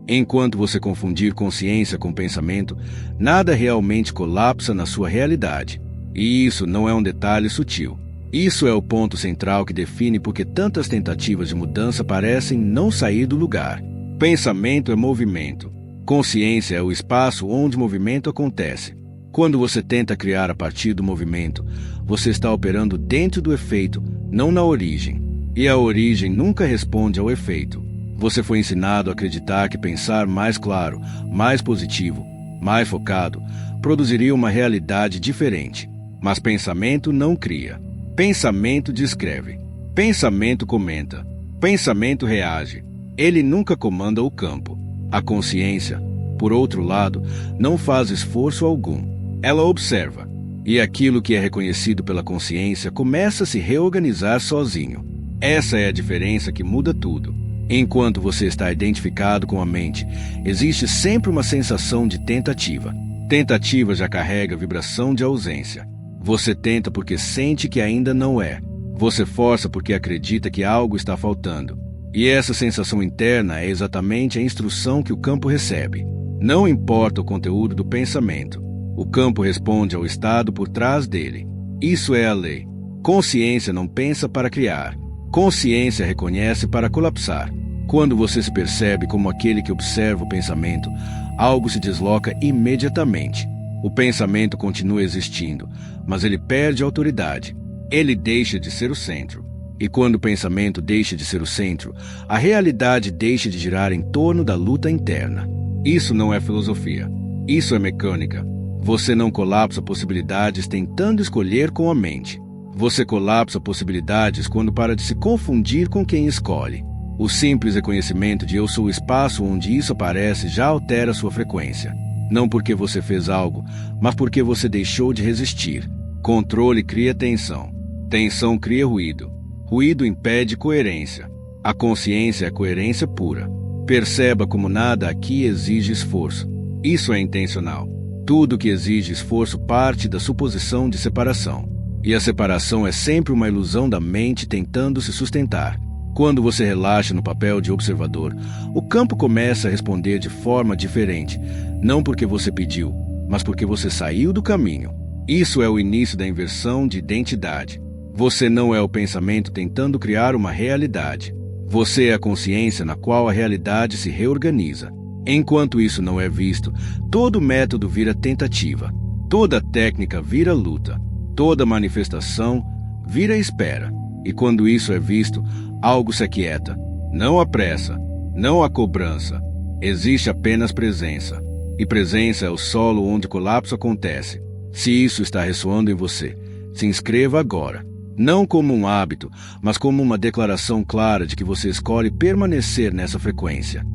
Enquanto você confundir consciência com pensamento, nada realmente colapsa na sua realidade. E isso não é um detalhe sutil. Isso é o ponto central que define por que tantas tentativas de mudança parecem não sair do lugar. Pensamento é movimento. Consciência é o espaço onde o movimento acontece. Quando você tenta criar a partir do movimento, você está operando dentro do efeito, não na origem. E a origem nunca responde ao efeito. Você foi ensinado a acreditar que pensar mais claro, mais positivo, mais focado, produziria uma realidade diferente. Mas pensamento não cria. Pensamento descreve. Pensamento comenta. Pensamento reage. Ele nunca comanda o campo. A consciência, por outro lado, não faz esforço algum. Ela observa. E aquilo que é reconhecido pela consciência começa a se reorganizar sozinho. Essa é a diferença que muda tudo. Enquanto você está identificado com a mente, existe sempre uma sensação de tentativa. Tentativa já carrega vibração de ausência. Você tenta porque sente que ainda não é. Você força porque acredita que algo está faltando. E essa sensação interna é exatamente a instrução que o campo recebe. Não importa o conteúdo do pensamento. O campo responde ao estado por trás dele. Isso é a lei. Consciência não pensa para criar. Consciência reconhece para colapsar. Quando você se percebe como aquele que observa o pensamento, algo se desloca imediatamente. O pensamento continua existindo, mas ele perde autoridade. Ele deixa de ser o centro. E quando o pensamento deixa de ser o centro, a realidade deixa de girar em torno da luta interna. Isso não é filosofia. Isso é mecânica. Você não colapsa possibilidades tentando escolher com a mente. Você colapsa possibilidades quando para de se confundir com quem escolhe. O simples reconhecimento de eu sou o espaço onde isso aparece já altera sua frequência. Não porque você fez algo, mas porque você deixou de resistir. Controle cria tensão. Tensão cria ruído. Ruído impede coerência. A consciência é coerência pura. Perceba como nada aqui exige esforço. Isso é intencional. Tudo que exige esforço parte da suposição de separação. E a separação é sempre uma ilusão da mente tentando se sustentar. Quando você relaxa no papel de observador, o campo começa a responder de forma diferente, não porque você pediu, mas porque você saiu do caminho. Isso é o início da inversão de identidade. Você não é o pensamento tentando criar uma realidade. Você é a consciência na qual a realidade se reorganiza. Enquanto isso não é visto, todo método vira tentativa, toda técnica vira luta. Toda manifestação vira espera. E quando isso é visto, algo se aquieta. Não há pressa, não há cobrança. Existe apenas presença. E presença é o solo onde o colapso acontece. Se isso está ressoando em você, se inscreva agora. Não como um hábito, mas como uma declaração clara de que você escolhe permanecer nessa frequência.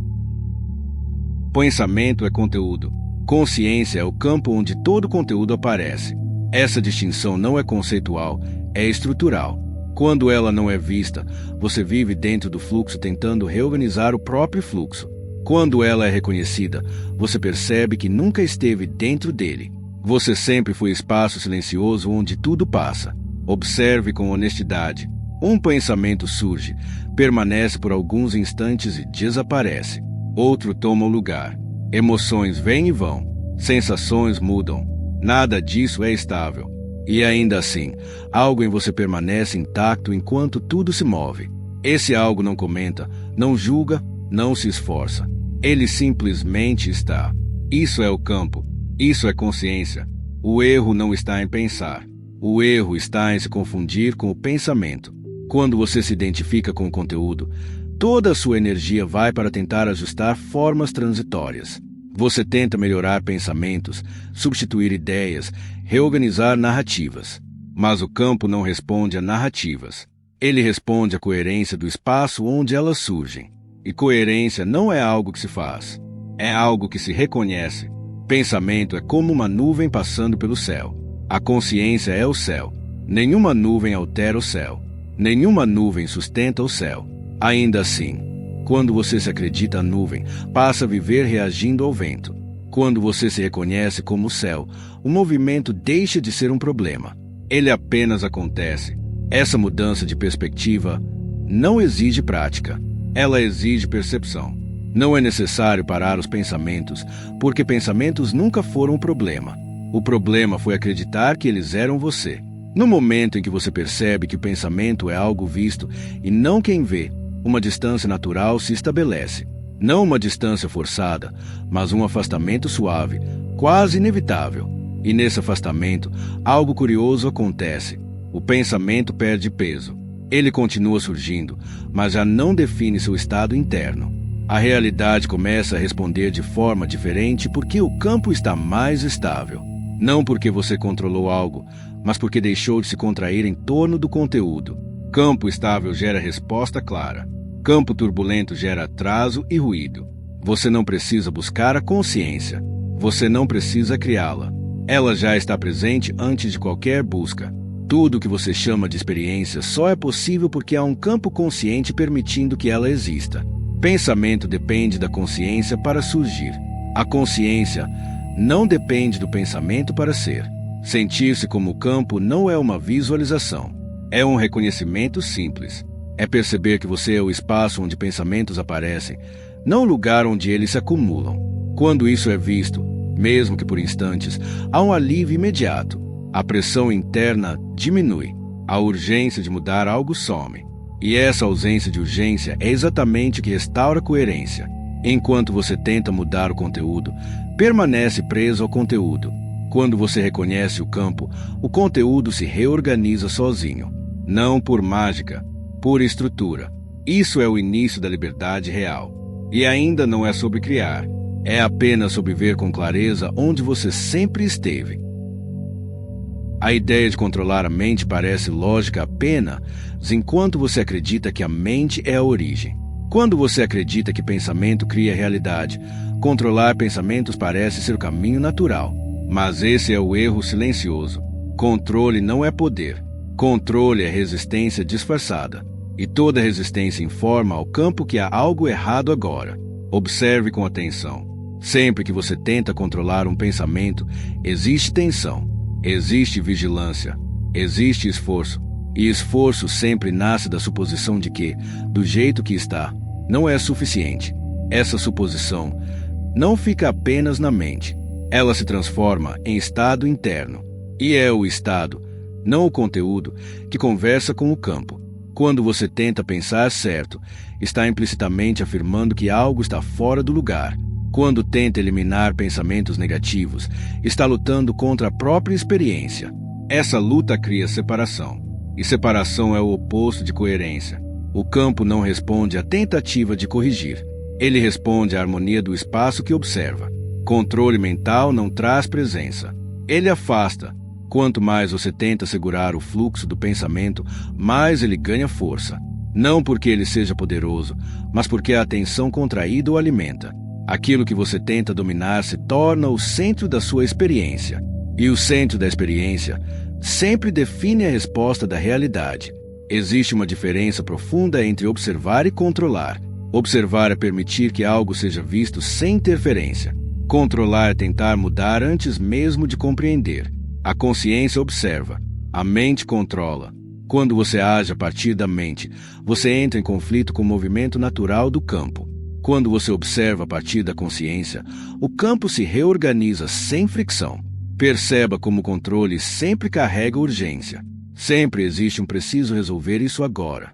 Pensamento é conteúdo. Consciência é o campo onde todo conteúdo aparece. Essa distinção não é conceitual, é estrutural. Quando ela não é vista, você vive dentro do fluxo tentando reorganizar o próprio fluxo. Quando ela é reconhecida, você percebe que nunca esteve dentro dele. Você sempre foi espaço silencioso onde tudo passa. Observe com honestidade. Um pensamento surge, permanece por alguns instantes e desaparece. Outro toma o lugar. Emoções vêm e vão. Sensações mudam. Nada disso é estável. E ainda assim, algo em você permanece intacto enquanto tudo se move. Esse algo não comenta, não julga, não se esforça. Ele simplesmente está. Isso é o campo. Isso é consciência. O erro não está em pensar. O erro está em se confundir com o pensamento. Quando você se identifica com o conteúdo, toda a sua energia vai para tentar ajustar formas transitórias. Você tenta melhorar pensamentos, substituir ideias, reorganizar narrativas. Mas o campo não responde a narrativas. Ele responde à coerência do espaço onde elas surgem. E coerência não é algo que se faz. É algo que se reconhece. Pensamento é como uma nuvem passando pelo céu. A consciência é o céu. Nenhuma nuvem altera o céu. Nenhuma nuvem sustenta o céu. Ainda assim, quando você se acredita a nuvem, passa a viver reagindo ao vento. Quando você se reconhece como o céu, o movimento deixa de ser um problema. Ele apenas acontece. Essa mudança de perspectiva não exige prática. Ela exige percepção. Não é necessário parar os pensamentos, porque pensamentos nunca foram o problema. O problema foi acreditar que eles eram você. No momento em que você percebe que o pensamento é algo visto e não quem vê, uma distância natural se estabelece. Não uma distância forçada, mas um afastamento suave, quase inevitável. E nesse afastamento, algo curioso acontece. O pensamento perde peso. Ele continua surgindo, mas já não define seu estado interno. A realidade começa a responder de forma diferente porque o campo está mais estável. Não porque você controlou algo, mas porque deixou de se contrair em torno do conteúdo. Campo estável gera resposta clara. Campo turbulento gera atraso e ruído. Você não precisa buscar a consciência. Você não precisa criá-la. Ela já está presente antes de qualquer busca. Tudo o que você chama de experiência só é possível porque há um campo consciente permitindo que ela exista. Pensamento depende da consciência para surgir. A consciência não depende do pensamento para ser. Sentir-se como campo não é uma visualização. É um reconhecimento simples. É perceber que você é o espaço onde pensamentos aparecem, não o lugar onde eles se acumulam. Quando isso é visto, mesmo que por instantes, há um alívio imediato. A pressão interna diminui. A urgência de mudar algo some. E essa ausência de urgência é exatamente o que restaura a coerência. Enquanto você tenta mudar o conteúdo, permanece preso ao conteúdo. Quando você reconhece o campo, o conteúdo se reorganiza sozinho. Não por mágica, por estrutura. Isso é o início da liberdade real. E ainda não é sobre criar. É apenas sobre ver com clareza onde você sempre esteve. A ideia de controlar a mente parece lógica apenas enquanto você acredita que a mente é a origem. Quando você acredita que pensamento cria realidade, controlar pensamentos parece ser o caminho natural. Mas esse é o erro silencioso. Controle não é poder. Controle é resistência disfarçada. E toda resistência informa ao campo que há algo errado agora. Observe com atenção. Sempre que você tenta controlar um pensamento, existe tensão. Existe vigilância, existe esforço, e esforço sempre nasce da suposição de que, do jeito que está, não é suficiente. Essa suposição não fica apenas na mente, ela se transforma em estado interno. E é o estado, não o conteúdo, que conversa com o campo. Quando você tenta pensar certo, está implicitamente afirmando que algo está fora do lugar. Quando tenta eliminar pensamentos negativos, está lutando contra a própria experiência. Essa luta cria separação. E separação é o oposto de coerência. O campo não responde à tentativa de corrigir. Ele responde à harmonia do espaço que observa. Controle mental não traz presença. Ele afasta. Quanto mais você tenta segurar o fluxo do pensamento, mais ele ganha força. Não porque ele seja poderoso, mas porque a atenção contraída o alimenta. Aquilo que você tenta dominar se torna o centro da sua experiência. E o centro da experiência sempre define a resposta da realidade. Existe uma diferença profunda entre observar e controlar. Observar é permitir que algo seja visto sem interferência. Controlar é tentar mudar antes mesmo de compreender. A consciência observa. A mente controla. Quando você age a partir da mente, você entra em conflito com o movimento natural do campo. Quando você observa a partir da consciência, o campo se reorganiza sem fricção. Perceba como o controle sempre carrega urgência. Sempre existe um preciso resolver isso agora.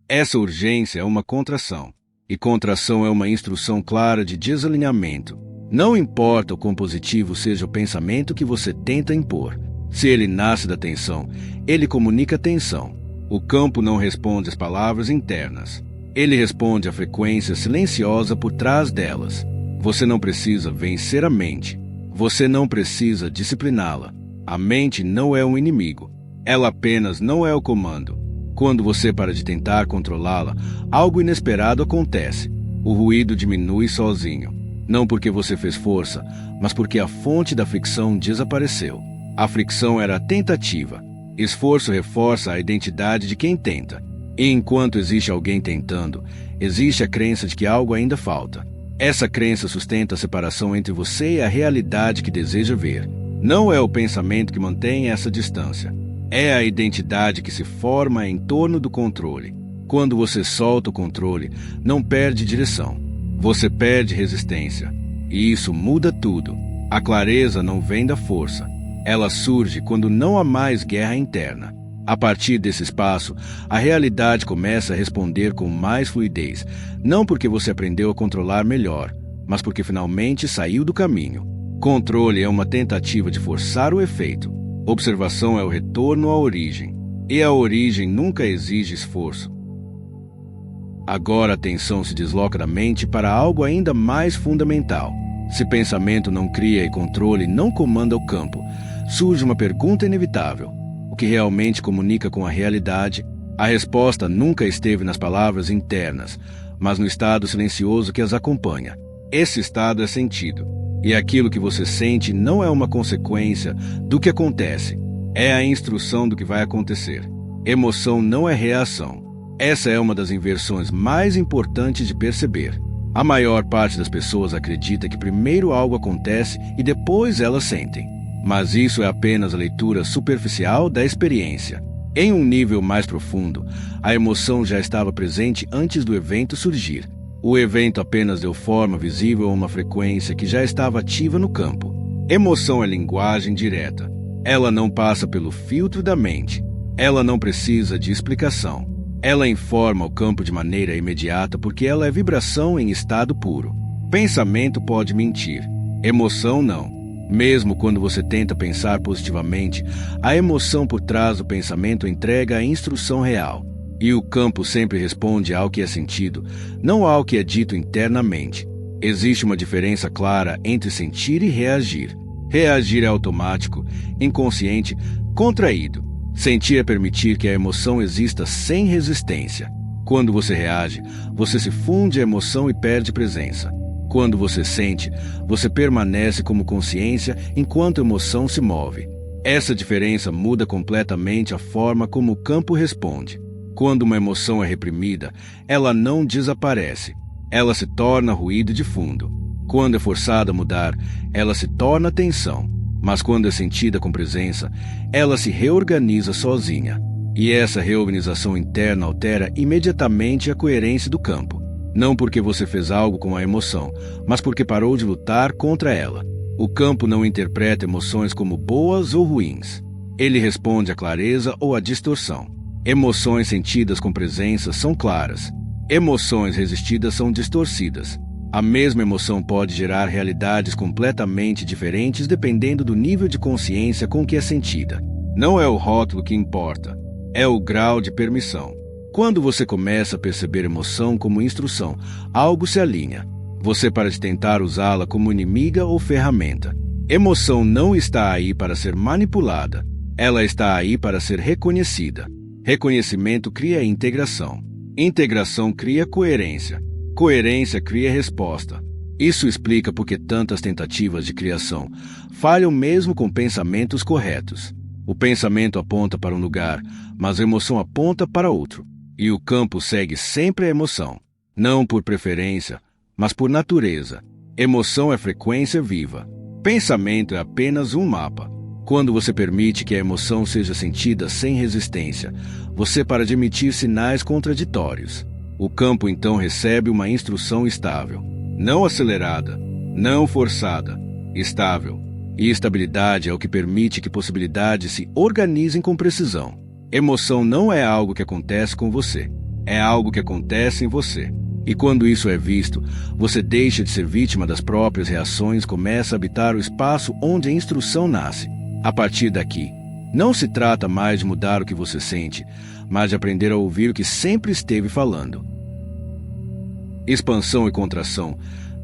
Essa urgência é uma contração. E contração é uma instrução clara de desalinhamento. Não importa o quão positivo seja o pensamento que você tenta impor. Se ele nasce da tensão, ele comunica tensão. O campo não responde às palavras internas. Ele responde à frequência silenciosa por trás delas. Você não precisa vencer a mente. Você não precisa discipliná-la. A mente não é um inimigo. Ela apenas não é o comando. Quando você para de tentar controlá-la, algo inesperado acontece. O ruído diminui sozinho. Não porque você fez força, mas porque a fonte da fricção desapareceu. A fricção era a tentativa. Esforço reforça a identidade de quem tenta. E enquanto existe alguém tentando, existe a crença de que algo ainda falta. Essa crença sustenta a separação entre você e a realidade que deseja ver. Não é o pensamento que mantém essa distância. É a identidade que se forma em torno do controle. Quando você solta o controle, não perde direção. Você perde resistência. E isso muda tudo. A clareza não vem da força. Ela surge quando não há mais guerra interna. A partir desse espaço, a realidade começa a responder com mais fluidez, não porque você aprendeu a controlar melhor, mas porque finalmente saiu do caminho. Controle é uma tentativa de forçar o efeito. Observação é o retorno à origem. E a origem nunca exige esforço. Agora a atenção se desloca da mente para algo ainda mais fundamental. Se pensamento não cria e controle não comanda o campo, surge uma pergunta inevitável. O que realmente comunica com a realidade? A resposta nunca esteve nas palavras internas, mas no estado silencioso que as acompanha. Esse estado é sentido. E aquilo que você sente não é uma consequência do que acontece. É a instrução do que vai acontecer. Emoção não é reação. Essa é uma das inversões mais importantes de perceber. A maior parte das pessoas acredita que primeiro algo acontece e depois elas sentem. Mas isso é apenas a leitura superficial da experiência. Em um nível mais profundo, a emoção já estava presente antes do evento surgir. O evento apenas deu forma visível a uma frequência que já estava ativa no campo. Emoção é linguagem direta. Ela não passa pelo filtro da mente. Ela não precisa de explicação. Ela informa o campo de maneira imediata porque ela é vibração em estado puro. Pensamento pode mentir. Emoção não. Mesmo quando você tenta pensar positivamente, a emoção por trás do pensamento entrega a instrução real. E o campo sempre responde ao que é sentido, não ao que é dito internamente. Existe uma diferença clara entre sentir e reagir. Reagir é automático, inconsciente, contraído. Sentir é permitir que a emoção exista sem resistência. Quando você reage, você se funde à emoção e perde presença. Quando você sente, você permanece como consciência enquanto a emoção se move. Essa diferença muda completamente a forma como o campo responde. Quando uma emoção é reprimida, ela não desaparece. Ela se torna ruído de fundo. Quando é forçada a mudar, ela se torna tensão. Mas quando é sentida com presença, ela se reorganiza sozinha. E essa reorganização interna altera imediatamente a coerência do campo. Não porque você fez algo com a emoção, mas porque parou de lutar contra ela. O campo não interpreta emoções como boas ou ruins. Ele responde à clareza ou à distorção. Emoções sentidas com presença são claras. Emoções resistidas são distorcidas. A mesma emoção pode gerar realidades completamente diferentes dependendo do nível de consciência com que é sentida. Não é o rótulo que importa, é o grau de permissão. Quando você começa a perceber emoção como instrução, algo se alinha. Você para de tentar usá-la como inimiga ou ferramenta. Emoção não está aí para ser manipulada. Ela está aí para ser reconhecida. Reconhecimento cria integração. Integração cria coerência. Coerência cria resposta. Isso explica por que tantas tentativas de criação falham mesmo com pensamentos corretos. O pensamento aponta para um lugar, mas a emoção aponta para outro. E o campo segue sempre a emoção. Não por preferência, mas por natureza. Emoção é frequência viva. Pensamento é apenas um mapa. Quando você permite que a emoção seja sentida sem resistência, você para de emitir sinais contraditórios. O campo então recebe uma instrução estável, não acelerada, não forçada, estável. E estabilidade é o que permite que possibilidades se organizem com precisão. Emoção não é algo que acontece com você, é algo que acontece em você. E quando isso é visto, você deixa de ser vítima das próprias reações e começa a habitar o espaço onde a instrução nasce. A partir daqui, não se trata mais de mudar o que você sente, mas de aprender a ouvir o que sempre esteve falando. Expansão e contração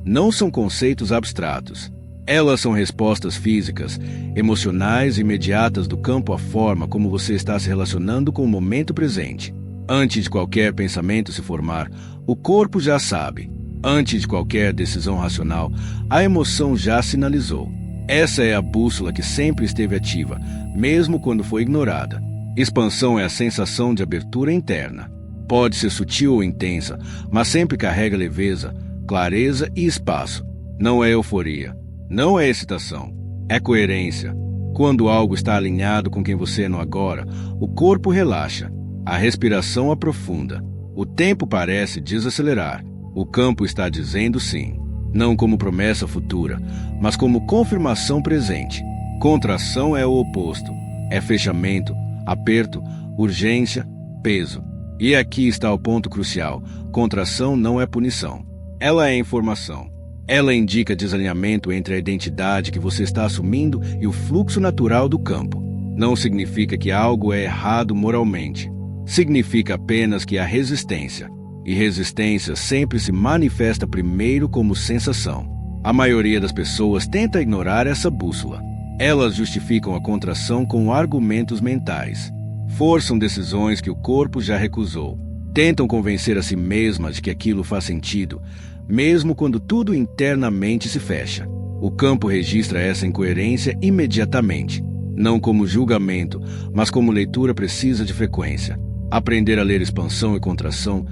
não são conceitos abstratos. Elas são respostas físicas, emocionais e imediatas do campo à forma como você está se relacionando com o momento presente. Antes de qualquer pensamento se formar, o corpo já sabe. Antes de qualquer decisão racional, a emoção já sinalizou. Essa é a bússola que sempre esteve ativa, mesmo quando foi ignorada. Expansão é a sensação de abertura interna. Pode ser sutil ou intensa, mas sempre carrega leveza, clareza e espaço. Não é euforia, não é excitação, é coerência. Quando algo está alinhado com quem você é no agora, o corpo relaxa, a respiração aprofunda, o tempo parece desacelerar, O campo está dizendo sim, não como promessa futura, mas como confirmação presente. Contração é o oposto. É fechamento, aperto, urgência, peso. E aqui está o ponto crucial. Contração não é punição. Ela é informação. Ela indica desalinhamento entre a identidade que você está assumindo e o fluxo natural do campo. Não significa que algo é errado moralmente. Significa apenas que há resistência. E resistência sempre se manifesta primeiro como sensação. A maioria das pessoas tenta ignorar essa bússola. Elas justificam a contração com argumentos mentais. Forçam decisões que o corpo já recusou. Tentam convencer a si mesmas de que aquilo faz sentido, mesmo quando tudo internamente se fecha. O campo registra essa incoerência imediatamente, não como julgamento, mas como leitura precisa de frequência. Aprender a ler expansão e contração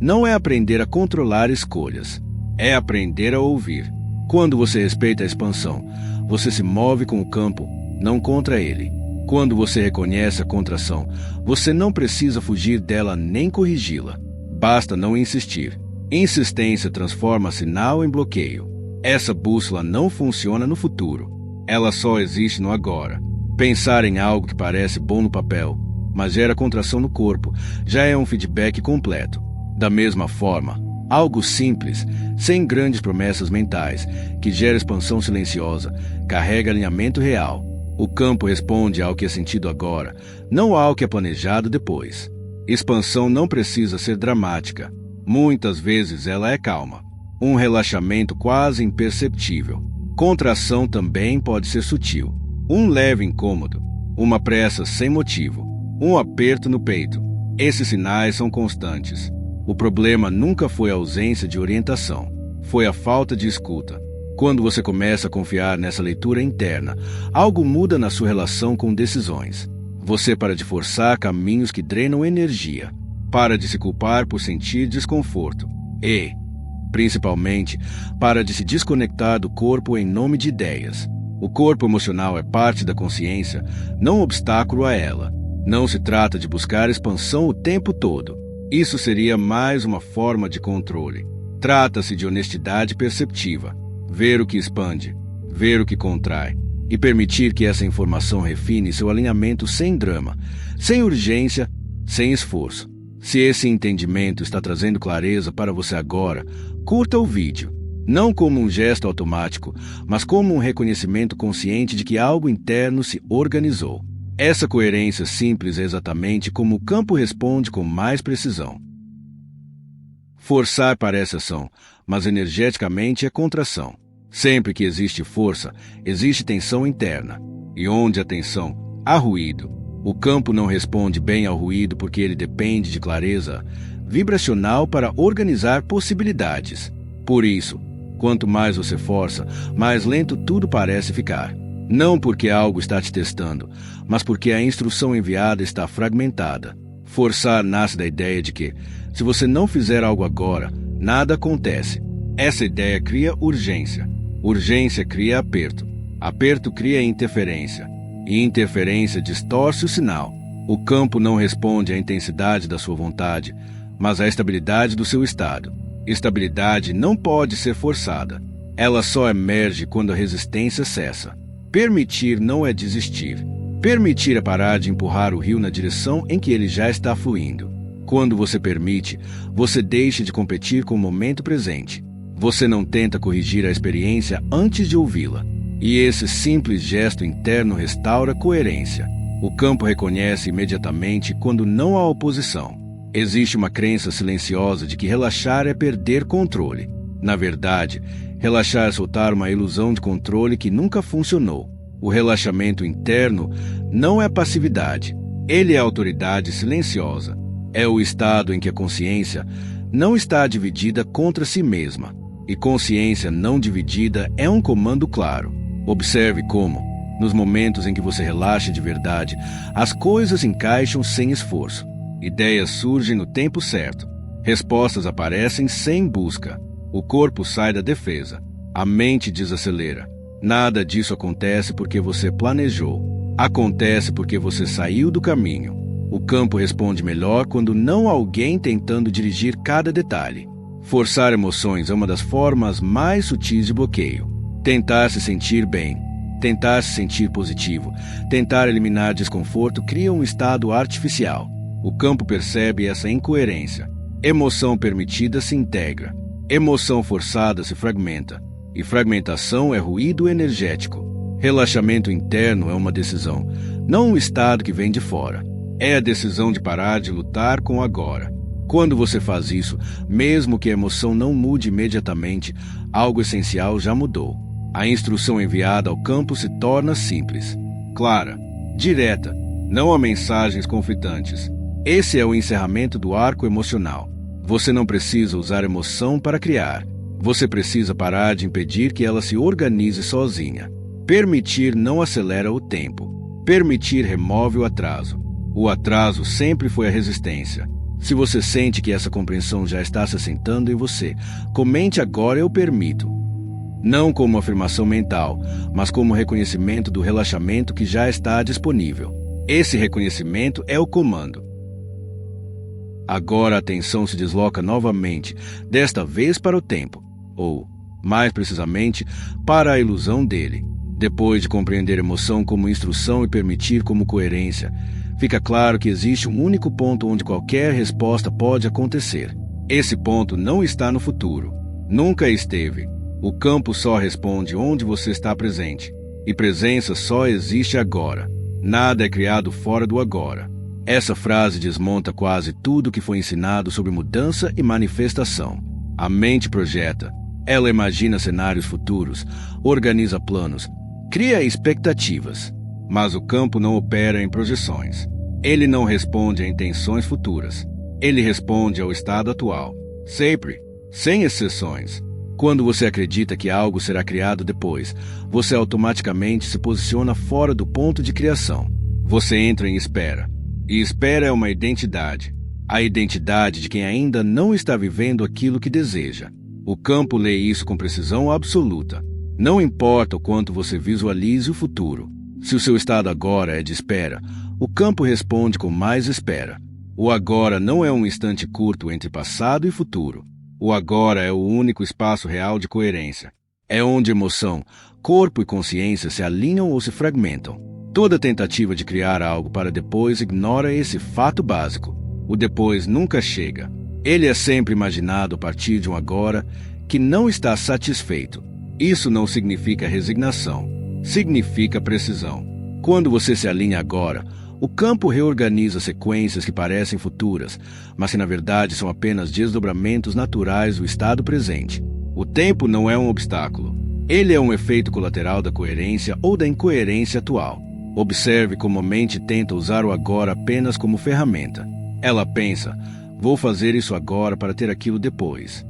não é aprender a controlar escolhas, é aprender a ouvir. Quando você respeita a expansão, você se move com o campo, não contra ele. Quando você reconhece a contração, você não precisa fugir dela nem corrigi-la. Basta não insistir. Insistência transforma sinal em bloqueio. Essa bússola não funciona no futuro. Ela só existe no agora. Pensar em algo que parece bom no papel, mas gera contração no corpo, já é um feedback completo. Da mesma forma, algo simples, sem grandes promessas mentais, que gera expansão silenciosa, carrega alinhamento real. O campo responde ao que é sentido agora, não ao que é planejado depois. Expansão não precisa ser dramática. Muitas vezes ela é calma. Um relaxamento quase imperceptível. Contração também pode ser sutil. Um leve incômodo. Uma pressa sem motivo. Um aperto no peito. Esses sinais são constantes. O problema nunca foi a ausência de orientação. Foi a falta de escuta. Quando você começa a confiar nessa leitura interna, algo muda na sua relação com decisões. Você para de forçar caminhos que drenam energia. Para de se culpar por sentir desconforto. E, principalmente, para de se desconectar do corpo em nome de ideias. O corpo emocional é parte da consciência, não obstáculo a ela. Não se trata de buscar expansão o tempo todo. Isso seria mais uma forma de controle. Trata-se de honestidade perceptiva. Ver o que expande, ver o que contrai, e permitir que essa informação refine seu alinhamento sem drama, sem urgência, sem esforço. Se esse entendimento está trazendo clareza para você agora, curta o vídeo. Não como um gesto automático, mas como um reconhecimento consciente de que algo interno se organizou. Essa coerência simples é exatamente como o campo responde com mais precisão. Forçar parece ação, mas energeticamente é contração. Sempre que existe força, existe tensão interna. E onde há tensão, há ruído. O campo não responde bem ao ruído porque ele depende de clareza vibracional para organizar possibilidades. Por isso, quanto mais você força, mais lento tudo parece ficar. Não porque algo está te testando, mas porque a instrução enviada está fragmentada. Forçar nasce da ideia de que, se você não fizer algo agora, nada acontece. Essa ideia cria urgência. Urgência cria aperto. Aperto cria interferência. E interferência distorce o sinal. O campo não responde à intensidade da sua vontade, mas à estabilidade do seu estado. Estabilidade não pode ser forçada. Ela só emerge quando a resistência cessa. Permitir não é desistir. Permitir é parar de empurrar o rio na direção em que ele já está fluindo. Quando você permite, você deixa de competir com o momento presente. Você não tenta corrigir a experiência antes de ouvi-la. E esse simples gesto interno restaura coerência. O campo reconhece imediatamente quando não há oposição. Existe uma crença silenciosa de que relaxar é perder controle. Na verdade, relaxar é soltar uma ilusão de controle que nunca funcionou. O relaxamento interno não é passividade. Ele é autoridade silenciosa. É o estado em que a consciência não está dividida contra si mesma. E consciência não dividida é um comando claro. Observe como, nos momentos em que você relaxa de verdade, as coisas encaixam sem esforço. Ideias surgem no tempo certo. Respostas aparecem sem busca. O corpo sai da defesa. A mente desacelera. Nada disso acontece porque você planejou. Acontece porque você saiu do caminho. O campo responde melhor quando não há alguém tentando dirigir cada detalhe. Forçar emoções é uma das formas mais sutis de bloqueio. Tentar se sentir bem, tentar se sentir positivo, tentar eliminar desconforto cria um estado artificial. O campo percebe essa incoerência. Emoção permitida se integra. Emoção forçada se fragmenta. E fragmentação é ruído energético. Relaxamento interno é uma decisão, não um estado que vem de fora. É a decisão de parar de lutar com o agora. Quando você faz isso, mesmo que a emoção não mude imediatamente, algo essencial já mudou. A instrução enviada ao campo se torna simples, clara, direta, não há mensagens conflitantes. Esse é o encerramento do arco emocional. Você não precisa usar emoção para criar. Você precisa parar de impedir que ela se organize sozinha. Permitir não acelera o tempo. Permitir remove o atraso. O atraso sempre foi a resistência. Se você sente que essa compreensão já está se assentando em você, comente agora "eu permito". Não como afirmação mental, mas como reconhecimento do relaxamento que já está disponível. Esse reconhecimento é o comando. Agora a atenção se desloca novamente, desta vez para o tempo, ou, mais precisamente, para a ilusão dele. Depois de compreender a emoção como instrução e permitir como coerência, fica claro que existe um único ponto onde qualquer resposta pode acontecer. Esse ponto não está no futuro. Nunca esteve. O campo só responde onde você está presente. E presença só existe agora. Nada é criado fora do agora. Essa frase desmonta quase tudo que foi ensinado sobre mudança e manifestação. A mente projeta. Ela imagina cenários futuros, organiza planos, cria expectativas. Mas o campo não opera em projeções. Ele não responde a intenções futuras. Ele responde ao estado atual. Sempre, sem exceções. Quando você acredita que algo será criado depois, você automaticamente se posiciona fora do ponto de criação. Você entra em espera. E espera é uma identidade. A identidade de quem ainda não está vivendo aquilo que deseja. O campo lê isso com precisão absoluta. Não importa o quanto você visualize o futuro. Se o seu estado agora é de espera, o campo responde com mais espera. O agora não é um instante curto entre passado e futuro. O agora é o único espaço real de coerência. É onde emoção, corpo e consciência se alinham ou se fragmentam. Toda tentativa de criar algo para depois ignora esse fato básico. O depois nunca chega. Ele é sempre imaginado a partir de um agora que não está satisfeito. Isso não significa resignação. Significa precisão. Quando você se alinha agora, o campo reorganiza sequências que parecem futuras, mas que na verdade são apenas desdobramentos naturais do estado presente. O tempo não é um obstáculo. Ele é um efeito colateral da coerência ou da incoerência atual. Observe como a mente tenta usar o agora apenas como ferramenta. Ela pensa, vou fazer isso agora para ter aquilo depois.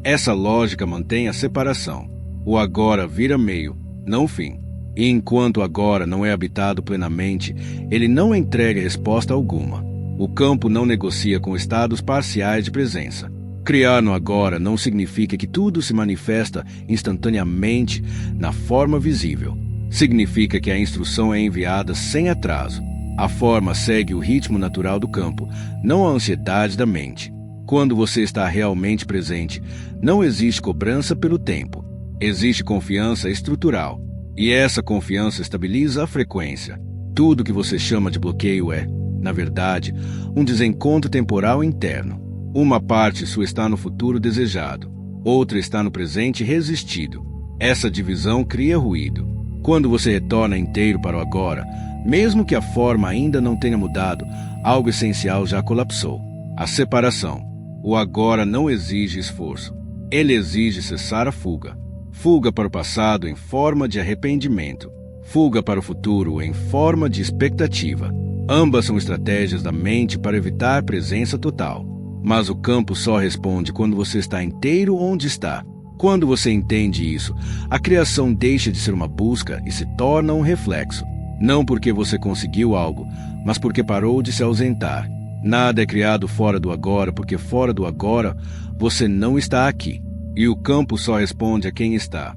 Essa lógica mantém a separação. O agora vira meio, não fim. E enquanto o agora não é habitado plenamente, ele não entrega resposta alguma. O campo não negocia com estados parciais de presença. Criar no agora não significa que tudo se manifesta instantaneamente na forma visível. Significa que a instrução é enviada sem atraso. A forma segue o ritmo natural do campo, não a ansiedade da mente. Quando você está realmente presente, não existe cobrança pelo tempo. Existe confiança estrutural. E essa confiança estabiliza a frequência. Tudo que você chama de bloqueio é, na verdade, um desencontro temporal interno. Uma parte sua está no futuro desejado, outra está no presente resistido. Essa divisão cria ruído. Quando você retorna inteiro para o agora, mesmo que a forma ainda não tenha mudado, algo essencial já colapsou. A separação. O agora não exige esforço. Ele exige cessar a fuga. Fuga para o passado em forma de arrependimento. Fuga para o futuro em forma de expectativa. Ambas são estratégias da mente para evitar presença total. Mas o campo só responde quando você está inteiro onde está. Quando você entende isso, a criação deixa de ser uma busca e se torna um reflexo. Não porque você conseguiu algo, mas porque parou de se ausentar. Nada é criado fora do agora, porque fora do agora você não está aqui. E o campo só responde a quem está.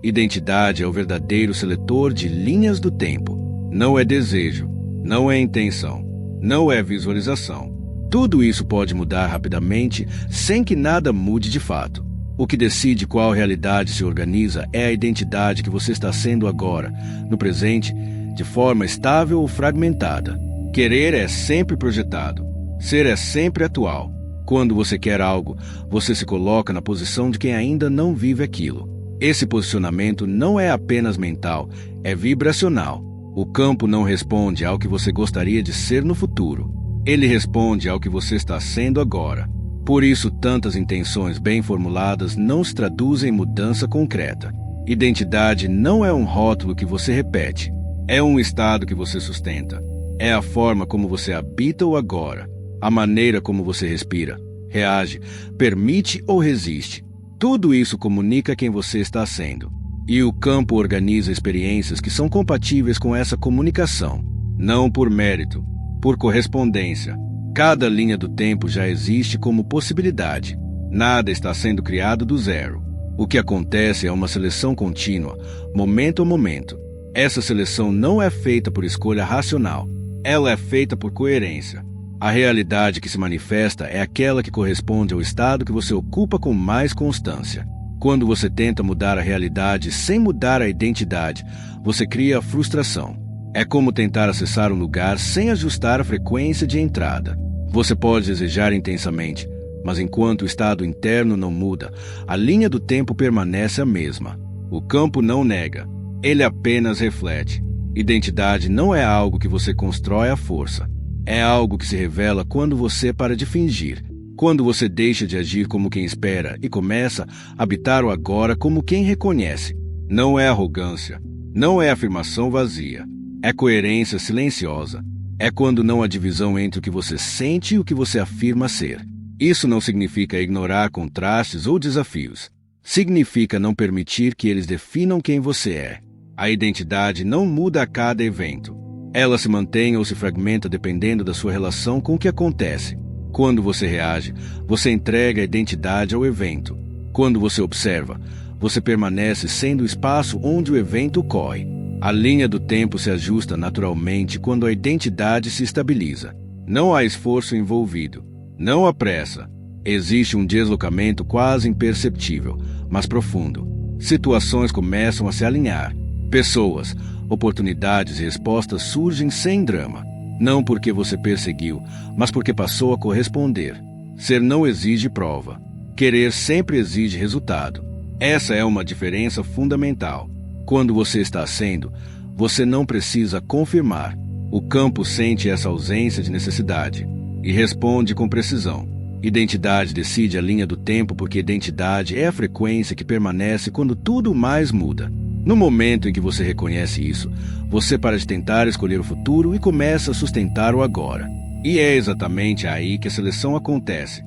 Identidade é o verdadeiro seletor de linhas do tempo. Não é desejo, não é intenção, não é visualização. Tudo isso pode mudar rapidamente sem que nada mude de fato. O que decide qual realidade se organiza é a identidade que você está sendo agora, no presente, de forma estável ou fragmentada. Querer é sempre projetado. Ser é sempre atual. Quando você quer algo, você se coloca na posição de quem ainda não vive aquilo. Esse posicionamento não é apenas mental, é vibracional. O campo não responde ao que você gostaria de ser no futuro. Ele responde ao que você está sendo agora. Por isso, tantas intenções bem formuladas não se traduzem em mudança concreta. Identidade não é um rótulo que você repete. É um estado que você sustenta. É a forma como você habita o agora. A maneira como você respira, reage, permite ou resiste. Tudo isso comunica quem você está sendo. E o campo organiza experiências que são compatíveis com essa comunicação. Não por mérito, por correspondência. Cada linha do tempo já existe como possibilidade. Nada está sendo criado do zero. O que acontece é uma seleção contínua, momento a momento. Essa seleção não é feita por escolha racional. Ela é feita por coerência. A realidade que se manifesta é aquela que corresponde ao estado que você ocupa com mais constância. Quando você tenta mudar a realidade sem mudar a identidade, você cria a frustração. É como tentar acessar um lugar sem ajustar a frequência de entrada. Você pode desejar intensamente, mas enquanto o estado interno não muda, a linha do tempo permanece a mesma. O campo não nega, ele apenas reflete. Identidade não é algo que você constrói à força. É algo que se revela quando você para de fingir, quando você deixa de agir como quem espera e começa a habitar o agora como quem reconhece. Não é arrogância, não é afirmação vazia, é coerência silenciosa. É quando não há divisão entre o que você sente e o que você afirma ser. Isso não significa ignorar contrastes ou desafios. Significa não permitir que eles definam quem você é. A identidade não muda a cada evento. Ela se mantém ou se fragmenta dependendo da sua relação com o que acontece. Quando você reage, você entrega a identidade ao evento. Quando você observa, você permanece sendo o espaço onde o evento ocorre. A linha do tempo se ajusta naturalmente quando a identidade se estabiliza. Não há esforço envolvido. Não há pressa. Existe um deslocamento quase imperceptível, mas profundo. Situações começam a se alinhar. Pessoas, oportunidades e respostas surgem sem drama. Não porque você perseguiu, mas porque passou a corresponder. Ser não exige prova. Querer sempre exige resultado. Essa é uma diferença fundamental. Quando você está sendo, você não precisa confirmar. O campo sente essa ausência de necessidade e responde com precisão. Identidade decide a linha do tempo porque identidade é a frequência que permanece quando tudo mais muda. No momento em que você reconhece isso, você para de tentar escolher o futuro e começa a sustentar o agora. E é exatamente aí que a seleção acontece.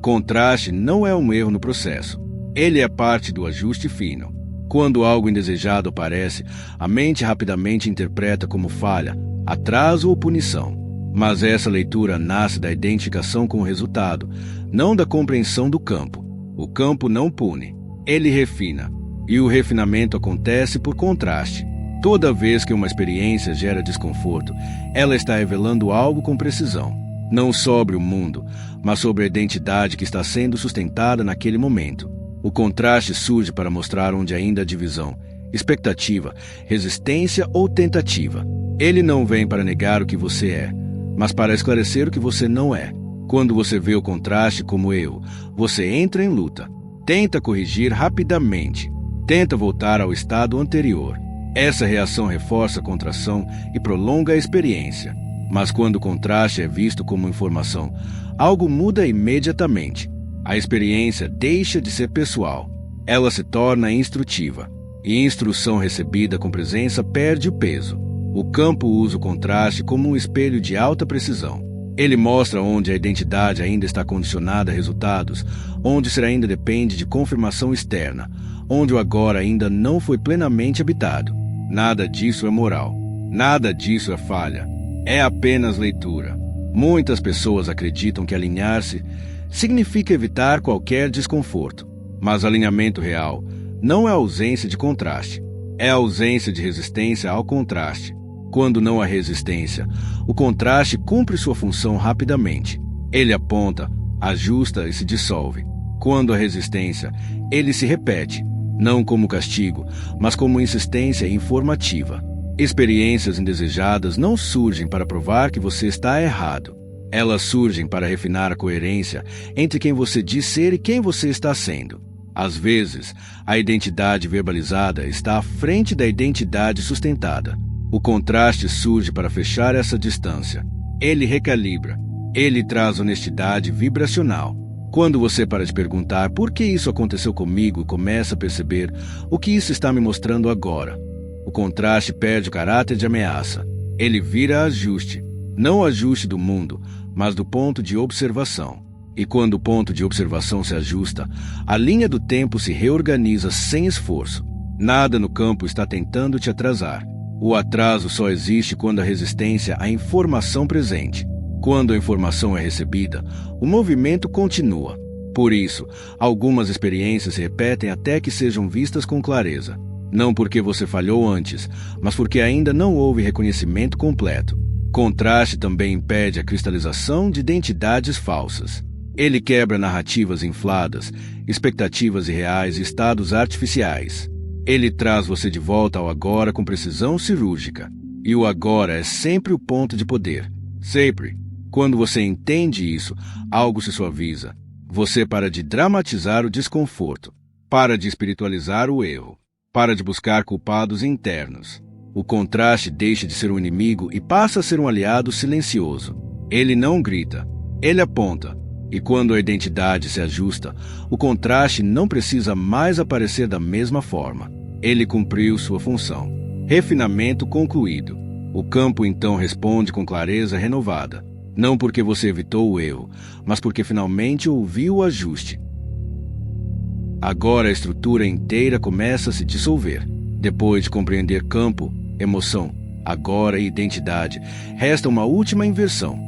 Contraste não é um erro no processo. Ele é parte do ajuste fino. Quando algo indesejado aparece, a mente rapidamente interpreta como falha, atraso ou punição. Mas essa leitura nasce da identificação com o resultado, não da compreensão do campo. O campo não pune, ele refina. E o refinamento acontece por contraste. Toda vez que uma experiência gera desconforto, ela está revelando algo com precisão. Não sobre o mundo, mas sobre a identidade que está sendo sustentada naquele momento. O contraste surge para mostrar onde ainda há divisão, expectativa, resistência ou tentativa. Ele não vem para negar o que você é, mas para esclarecer o que você não é. Quando você vê o contraste como erro, você entra em luta. Tenta corrigir rapidamente. Tenta voltar ao estado anterior. Essa reação reforça a contração e prolonga a experiência. Mas quando o contraste é visto como informação, algo muda imediatamente. A experiência deixa de ser pessoal. Ela se torna instrutiva. E instrução recebida com presença perde o peso. O campo usa o contraste como um espelho de alta precisão. Ele mostra onde a identidade ainda está condicionada a resultados, onde ser ainda depende de confirmação externa, onde o agora ainda não foi plenamente habitado. Nada disso é moral. Nada disso é falha. É apenas leitura. Muitas pessoas acreditam que alinhar-se significa evitar qualquer desconforto. Mas alinhamento real não é ausência de contraste. É ausência de resistência ao contraste. Quando não há resistência, o contraste cumpre sua função rapidamente. Ele aponta, ajusta e se dissolve. Quando há resistência, ele se repete, não como castigo, mas como insistência informativa. Experiências indesejadas não surgem para provar que você está errado. Elas surgem para refinar a coerência entre quem você diz ser e quem você está sendo. Às vezes, a identidade verbalizada está à frente da identidade sustentada. O contraste surge para fechar essa distância. Ele recalibra. Ele traz honestidade vibracional. Quando você para de perguntar por que isso aconteceu comigo e começa a perceber o que isso está me mostrando agora, o contraste perde o caráter de ameaça. Ele vira ajuste. Não o ajuste do mundo, mas do ponto de observação. E quando o ponto de observação se ajusta, a linha do tempo se reorganiza sem esforço. Nada no campo está tentando te atrasar. O atraso só existe quando há resistência à informação presente. Quando a informação é recebida, o movimento continua. Por isso, algumas experiências se repetem até que sejam vistas com clareza. Não porque você falhou antes, mas porque ainda não houve reconhecimento completo. Contraste também impede a cristalização de identidades falsas. Ele quebra narrativas infladas, expectativas irreais e estados artificiais. Ele traz você de volta ao agora com precisão cirúrgica. E o agora é sempre o ponto de poder. Sempre. Quando você entende isso, algo se suaviza. Você para de dramatizar o desconforto. Para de espiritualizar o erro. Para de buscar culpados internos. O contraste deixa de ser um inimigo e passa a ser um aliado silencioso. Ele não grita. Ele aponta. E quando a identidade se ajusta, o contraste não precisa mais aparecer da mesma forma. Ele cumpriu sua função. Refinamento concluído. O campo então responde com clareza renovada. Não porque você evitou o erro, mas porque finalmente ouviu o ajuste. Agora a estrutura inteira começa a se dissolver. Depois de compreender campo, emoção, agora e identidade, resta uma última inversão.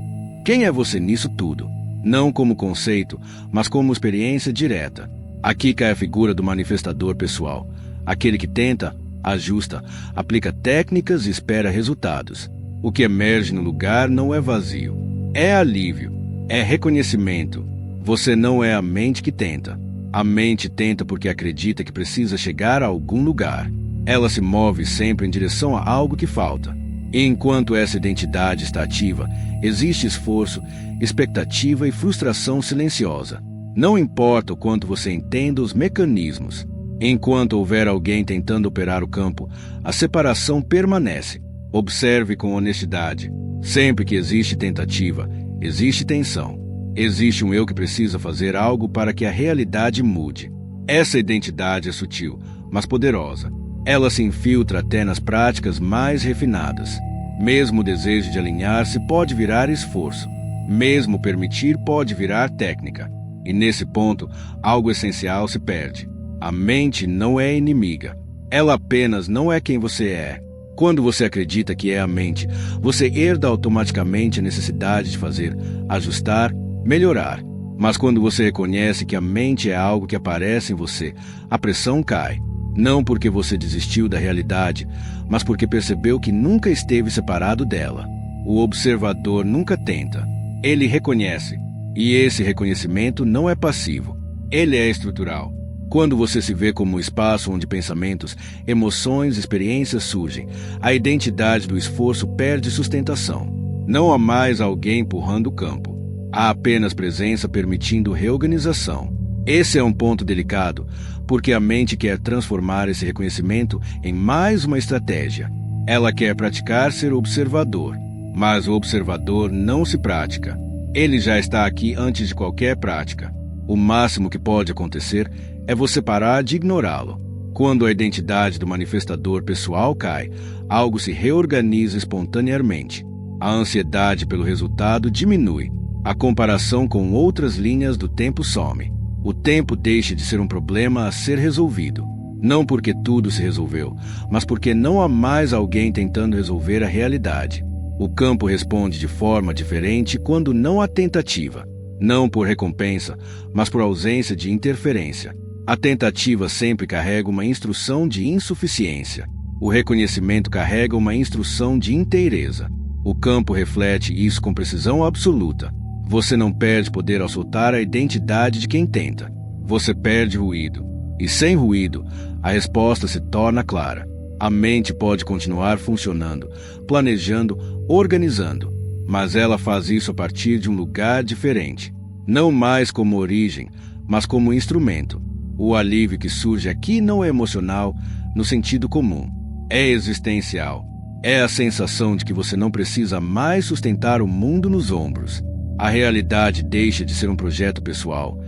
Quem é você nisso tudo? Não como conceito, mas como experiência direta. Aqui cai a figura do manifestador pessoal. Aquele que tenta, ajusta, aplica técnicas e espera resultados. O que emerge no lugar não é vazio. É alívio, é reconhecimento. Você não é a mente que tenta. A mente tenta porque acredita que precisa chegar a algum lugar. Ela se move sempre em direção a algo que falta. E enquanto essa identidade está ativa, existe esforço, expectativa e frustração silenciosa. Não importa o quanto você entenda os mecanismos. Enquanto houver alguém tentando operar o campo, a separação permanece. Observe com honestidade. Sempre que existe tentativa, existe tensão. Existe um eu que precisa fazer algo para que a realidade mude. Essa identidade é sutil, mas poderosa. Ela se infiltra até nas práticas mais refinadas. Mesmo o desejo de alinhar-se pode virar esforço. Mesmo permitir pode virar técnica. E nesse ponto, algo essencial se perde. A mente não é inimiga. Ela apenas não é quem você é. Quando você acredita que é a mente, você herda automaticamente a necessidade de fazer, ajustar, melhorar. Mas quando você reconhece que a mente é algo que aparece em você, a pressão cai. Não porque você desistiu da realidade, mas porque percebeu que nunca esteve separado dela. O observador nunca tenta. Ele reconhece. E esse reconhecimento não é passivo. Ele é estrutural. Quando você se vê como um espaço onde pensamentos, emoções e experiências surgem, a identidade do esforço perde sustentação. Não há mais alguém empurrando o campo. Há apenas presença permitindo reorganização. Esse é um ponto delicado, porque a mente quer transformar esse reconhecimento em mais uma estratégia. Ela quer praticar ser observador, mas o observador não se pratica. Ele já está aqui antes de qualquer prática. O máximo que pode acontecer é você parar de ignorá-lo. Quando a identidade do manifestador pessoal cai, algo se reorganiza espontaneamente. A ansiedade pelo resultado diminui. A comparação com outras linhas do tempo some. O tempo deixa de ser um problema a ser resolvido. Não porque tudo se resolveu, mas porque não há mais alguém tentando resolver a realidade. O campo responde de forma diferente quando não há tentativa. Não por recompensa, mas por ausência de interferência. A tentativa sempre carrega uma instrução de insuficiência. O reconhecimento carrega uma instrução de inteireza. O campo reflete isso com precisão absoluta. Você não perde poder ao soltar a identidade de quem tenta. Você perde ruído. E sem ruído, a resposta se torna clara. A mente pode continuar funcionando, planejando, organizando, mas ela faz isso a partir de um lugar diferente. Não mais como origem, mas como instrumento. O alívio que surge aqui não é emocional no sentido comum. É existencial. É a sensação de que você não precisa mais sustentar o mundo nos ombros. A realidade deixa de ser um projeto pessoal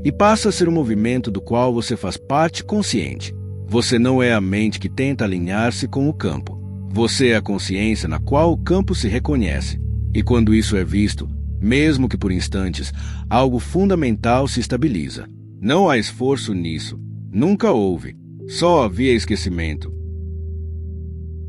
e passa a ser um movimento do qual você faz parte consciente. Você não é a mente que tenta alinhar-se com o campo. Você é a consciência na qual o campo se reconhece. E quando isso é visto, mesmo que por instantes, algo fundamental se estabiliza. Não há esforço nisso. Nunca houve. Só havia esquecimento.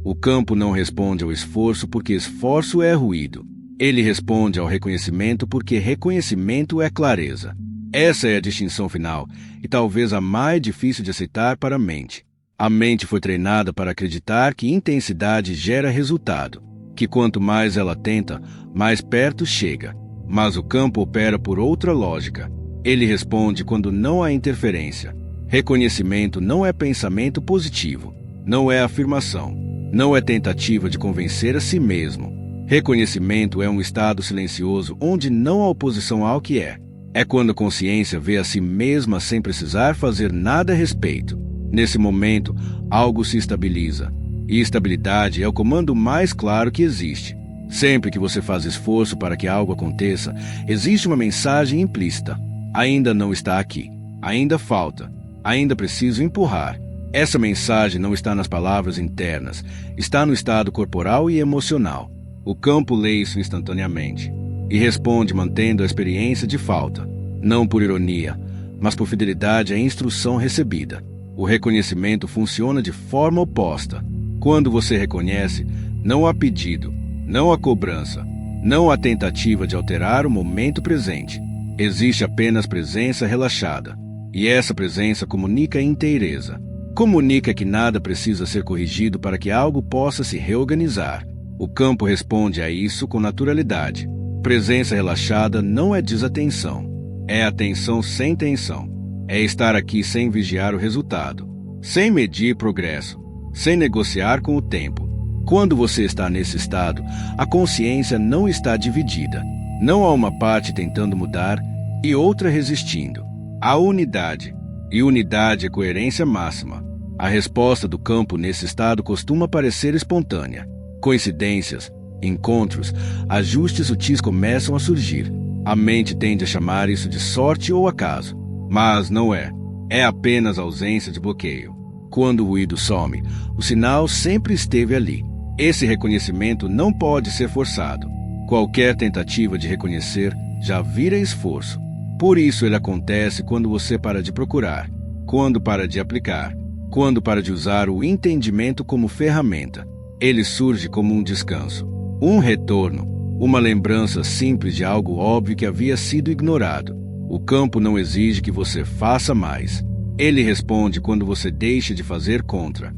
O campo não responde ao esforço porque esforço é ruído. Ele responde ao reconhecimento porque reconhecimento é clareza. Essa é a distinção final e talvez a mais difícil de aceitar para a mente. A mente foi treinada para acreditar que intensidade gera resultado, que quanto mais ela tenta, mais perto chega. Mas o campo opera por outra lógica. Ele responde quando não há interferência. Reconhecimento não é pensamento positivo, não é afirmação, não é tentativa de convencer a si mesmo. Reconhecimento é um estado silencioso onde não há oposição ao que é. É quando a consciência vê a si mesma sem precisar fazer nada a respeito. Nesse momento, algo se estabiliza. E estabilidade é o comando mais claro que existe. Sempre que você faz esforço para que algo aconteça, existe uma mensagem implícita. Ainda não está aqui. Ainda falta. Ainda preciso empurrar. Essa mensagem não está nas palavras internas. Está no estado corporal e emocional. O campo lê isso instantaneamente e responde mantendo a experiência de falta, não por ironia, mas por fidelidade à instrução recebida. O reconhecimento funciona de forma oposta. Quando você reconhece, não há pedido, não há cobrança, não há tentativa de alterar o momento presente. Existe apenas presença relaxada, e essa presença comunica inteireza. Comunica que nada precisa ser corrigido para que algo possa se reorganizar. O campo responde a isso com naturalidade. Presença relaxada não é desatenção. É atenção sem tensão. É estar aqui sem vigiar o resultado, sem medir progresso, sem negociar com o tempo. Quando você está nesse estado, a consciência não está dividida. Não há uma parte tentando mudar e outra resistindo. Há unidade. E unidade é coerência máxima. A resposta do campo nesse estado costuma parecer espontânea. Coincidências, encontros, ajustes sutis começam a surgir. A mente tende a chamar isso de sorte ou acaso, mas não é. É apenas ausência de bloqueio. Quando o ruído some, o sinal sempre esteve ali. Esse reconhecimento não pode ser forçado. Qualquer tentativa de reconhecer já vira esforço. Por isso ele acontece quando você para de procurar, quando para de aplicar, quando para de usar o entendimento como ferramenta. Ele surge como um descanso, um retorno, uma lembrança simples de algo óbvio que havia sido ignorado. O campo não exige que você faça mais. Ele responde quando você deixa de fazer contra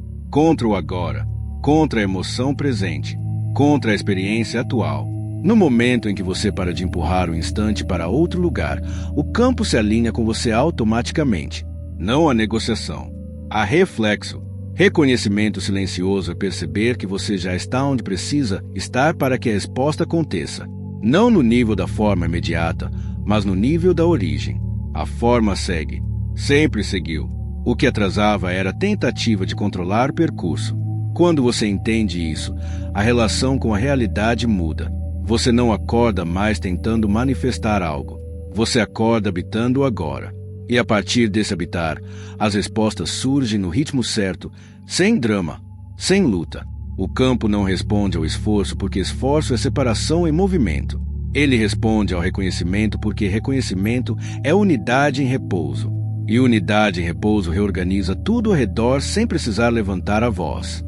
o agora, contra a emoção presente, contra a experiência atual. No momento em que você para de empurrar o instante para outro lugar, o campo se alinha com você automaticamente. Não há negociação, há reflexo. Reconhecimento silencioso é perceber que você já está onde precisa estar para que a resposta aconteça. Não no nível da forma imediata, mas no nível da origem. A forma segue. Sempre seguiu. O que atrasava era a tentativa de controlar o percurso. Quando você entende isso, a relação com a realidade muda. Você não acorda mais tentando manifestar algo. Você acorda habitando o agora. E a partir desse habitar, as respostas surgem no ritmo certo, sem drama, sem luta. O campo não responde ao esforço porque esforço é separação em movimento. Ele responde ao reconhecimento porque reconhecimento é unidade em repouso. E unidade em repouso reorganiza tudo ao redor sem precisar levantar a voz.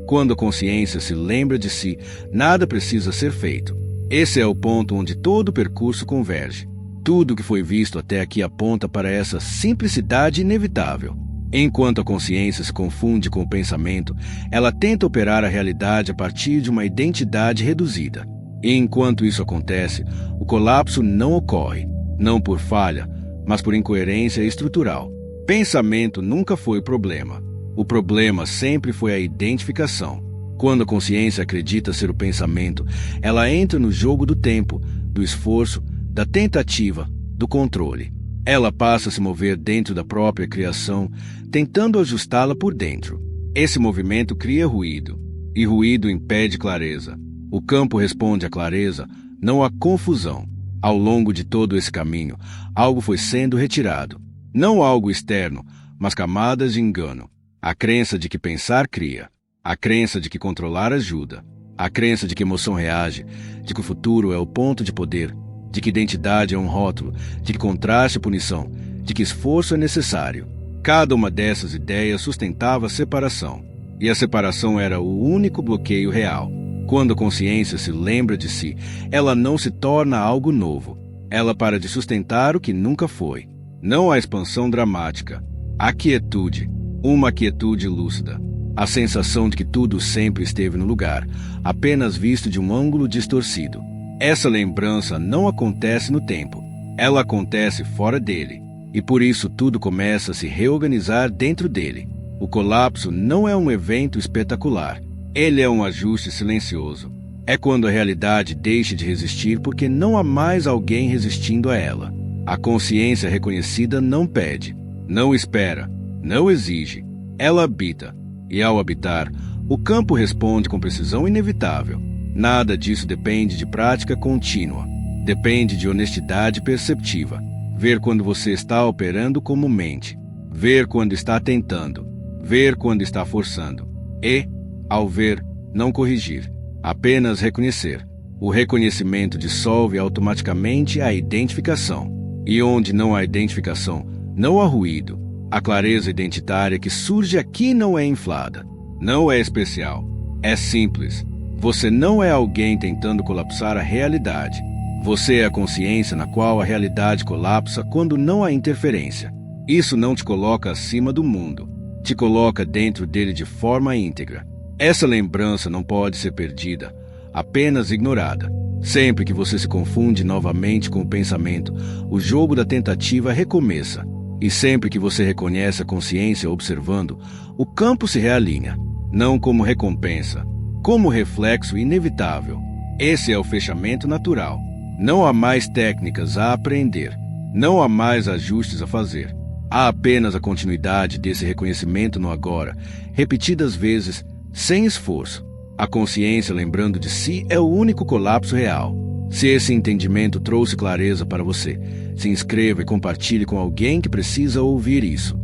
Quando a consciência se lembra de si, nada precisa ser feito. Esse é o ponto onde todo o percurso converge. Tudo que foi visto até aqui aponta para essa simplicidade inevitável. Enquanto a consciência se confunde com o pensamento, ela tenta operar a realidade a partir de uma identidade reduzida. E enquanto isso acontece, o colapso não ocorre, não por falha, mas por incoerência estrutural. Pensamento nunca foi o problema. O problema sempre foi a identificação. Quando a consciência acredita ser o pensamento, ela entra no jogo do tempo, do esforço, da tentativa, do controle. Ela passa a se mover dentro da própria criação, tentando ajustá-la por dentro. Esse movimento cria ruído, e ruído impede clareza. O campo responde à clareza, não à confusão. Ao longo de todo esse caminho, algo foi sendo retirado. Não algo externo, mas camadas de engano. A crença de que pensar cria. A crença de que controlar ajuda. A crença de que emoção reage, de que o futuro é o ponto de poder, de que identidade é um rótulo, de que contraste é punição, de que esforço é necessário. Cada uma dessas ideias sustentava a separação. E a separação era o único bloqueio real. Quando a consciência se lembra de si, ela não se torna algo novo. Ela para de sustentar o que nunca foi. Não há expansão dramática. Há quietude, uma quietude lúcida. A sensação de que tudo sempre esteve no lugar, apenas visto de um ângulo distorcido. Essa lembrança não acontece no tempo. Ela acontece fora dele. E por isso tudo começa a se reorganizar dentro dele. O colapso não é um evento espetacular. Ele é um ajuste silencioso. É quando a realidade deixa de resistir porque não há mais alguém resistindo a ela. A consciência reconhecida não pede, não espera, não exige. Ela habita. E ao habitar, o campo responde com precisão inevitável. Nada disso depende de prática contínua. Depende de honestidade perceptiva. Ver quando você está operando como mente. Ver quando está tentando. Ver quando está forçando. E, ao ver, não corrigir. Apenas reconhecer. O reconhecimento dissolve automaticamente a identificação. E onde não há identificação, não há ruído. A clareza identitária que surge aqui não é inflada. Não é especial. É simples. Você não é alguém tentando colapsar a realidade. Você é a consciência na qual a realidade colapsa quando não há interferência. Isso não te coloca acima do mundo. Te coloca dentro dele de forma íntegra. Essa lembrança não pode ser perdida, apenas ignorada. Sempre que você se confunde novamente com o pensamento, o jogo da tentativa recomeça. E sempre que você reconhece a consciência observando, o campo se realinha. Não como recompensa, como reflexo inevitável. Esse é o fechamento natural. Não há mais técnicas a aprender. Não há mais ajustes a fazer. Há apenas a continuidade desse reconhecimento no agora, repetidas vezes, sem esforço. A consciência lembrando de si é o único colapso real. Se esse entendimento trouxe clareza para você, se inscreva e compartilhe com alguém que precisa ouvir isso.